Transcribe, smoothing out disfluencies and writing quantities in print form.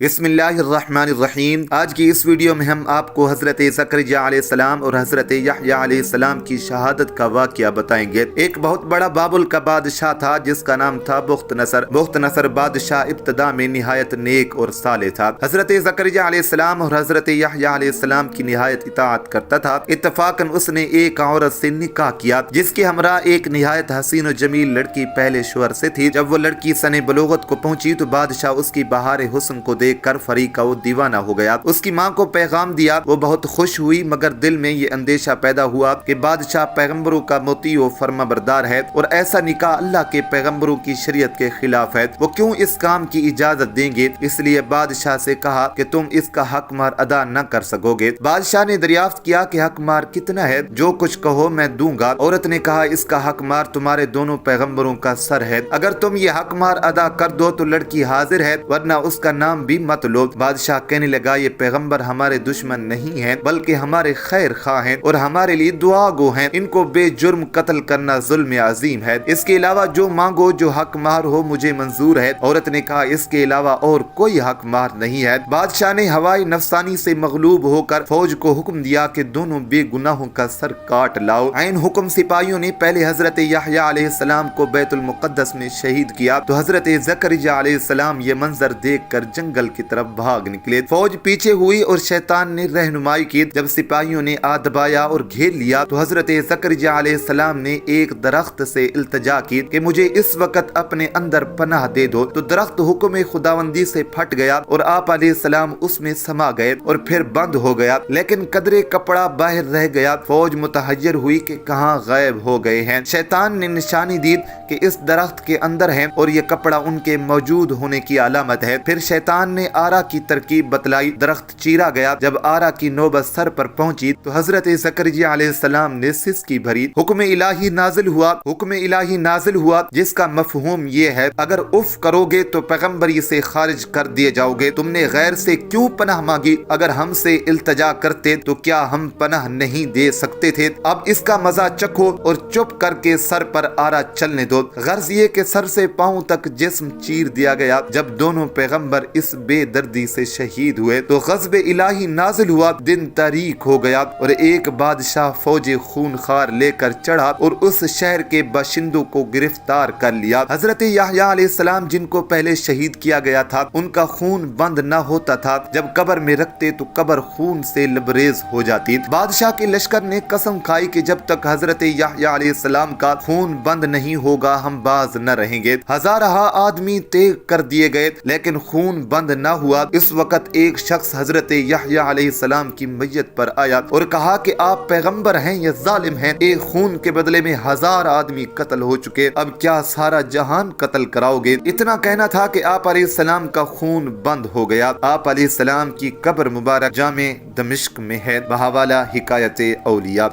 बिस्मिल्लाहिर्रहमानिर्रहीम। आज की इस वीडियो में हम आपको हजरत ज़करिया अलैहिस्सलाम और हजरत यहया अलैहिस्सलाम की शहादत का वाक़या बताएंगे। एक बहुत बड़ा बाबुल का बादशाह था जिसका नाम था बुख्त-नसर। बुख्त-नसर बादशाह इब्तदा में निहायत नेक और साले था। हजरत ज़करिया अलैहिस्सलाम और हजरत यहया अलैहिस्सलाम की निहायत इताअत करता था। इत्तफाकन उसने एक औरत से निकाह किया जिसके हमरा एक निहायत हसीन और जमील लड़की पहले शोहर से थी। जब वो लड़की सने बलोगत को पहुंची तो बादशाह उसकी बहार हुस्न को देखकर फरीका वो दीवाना हो गया। उसकी माँ को पैगाम दिया, वो बहुत खुश हुई, मगर दिल में ये अंदेशा पैदा हुआ कि बादशाह पैगम्बरों का मुती व फर्माबरदार है और ऐसा निकाह अल्लाह के पैगम्बरों की शरीयत के खिलाफ है, वो क्यों इस काम की इजाजत देंगे। इसलिए बादशाह से कहा कि तुम इसका हक मार अदा न कर सकोगे। बादशाह ने दरियाफ्त किया कि हक मार कितना है, जो कुछ कहो मैं दूंगा। औरत ने कहा इसका हक मार तुम्हारे दोनों पैगम्बरों का सर है, अगर तुम ये हक मार अदा कर दो तो लड़की हाजिर है, वरना उसका नाम भी मत लो। बादशाह कहने लगा ये पैगंबर हमारे दुश्मन नहीं हैं बल्कि हमारे खैर खा हैं और हमारे लिए दुआ गो हैं, इनको बेजुर्म कत्ल करना जुल्म अजीम है। इसके अलावा जो मांगो, जो हक मार हो मुझे मंजूर है। औरत ने कहा इसके अलावा और कोई हक मार नहीं है। बादशाह ने हवाई नफसानी से मगलूब होकर फौज को हुक्म दिया कि दोनों बेगुनाहों का सर काट लाओ। ऐन हुक्म सिपाहियों ने पहले हजरत यहया अलैहिस्सलाम को बैतुल मुक़द्दस में शहीद किया तो हजरत ज़करिया अलैहिस्सलाम ये मंजर देख कर जंगल की तरफ भाग निकले। फौज पीछे हुई और शैतान ने रहनुमाई की। जब सिपाहियों ने आ दबाया और घेर लिया तो हजरत ज़करिया अलैहिस्सलाम ने एक दरख्त से इल्तजा की कि मुझे इस वक्त अपने अंदर पनाह दे दो। तो दरख्त हुक्म खुदावंदी से फट गया और आप अलैहिस्सलाम उसमें समा गए और फिर बंद हो गया, लेकिन कदरे कपड़ा बाहर रह गया। फौज मुतहय्यर हुई कि कहाँ गायब हो गए हैं। शैतान ने निशानी दी कि इस दरख्त के अंदर है और ये कपड़ा उनके मौजूद होने की अलामत है। फिर शैतान ने आरा की तरकीब बतलाई, दरख्त चीरा गया। जब आरा की नौबत सर पर पहुंची तो हजरत ज़करिया अलैहिस्सलाम ने सिसकी भरी। हुक्म इलाही नाजिल हुआ, हुक्म इलाही नाजिल हुआ जिसका मफहूम ये है अगर उफ करोगे तो पैगंबरी से खारिज कर दिए जाओगे। तुमने गैर से क्यों पनाह मांगी, अगर हमसे इल्तजा करते तो क्या हम पनाह नहीं दे सकते थे। अब इसका मजा चखो और चुप करके सर पर आरा चलने दो। गर्ज ये कि सर से पांव तक जिस्म चीर दिया गया। जब दोनों पैगंबर इस बेदर्दी से शहीद हुए तो गज़ब इलाही नाजिल हुआ। दिन तारीख हो गया और एक बादशाह फौज खूनखार लेकर चढ़ा और उस शहर के बाशिंदों को गिरफ्तार कर लिया। हजरत यहया अलैहिस्सलाम जिनको पहले शहीद किया गया था उनका खून बंद न होता था, जब कब्र में रखते तो कब्र खून से लबरेज हो जाती। बादशाह के लश्कर ने कसम खाई कि जब तक हजरत यहया अलैहिस्सलाम का खून बंद नहीं होगा हम बाज न रहेंगे। हजारा आदमी तेग कर दिए गए लेकिन खून बंद न हुआ। इस वक्त एक शख्स हजरत यहया अलैहिस्सलाम की मैयत पर आया और कहा कि आप पैगंबर हैं या जालिम हैं, एक खून के बदले में 1000 आदमी कत्ल हो चुके, अब क्या सारा जहान कत्ल कराओगे। इतना कहना था कि आप अलैहिस्सलाम का खून बंद हो गया। आप अलैहिस्सलाम की कब्र मुबारक जामे दमिश्क में है। बहावाला हिकायत औलिया।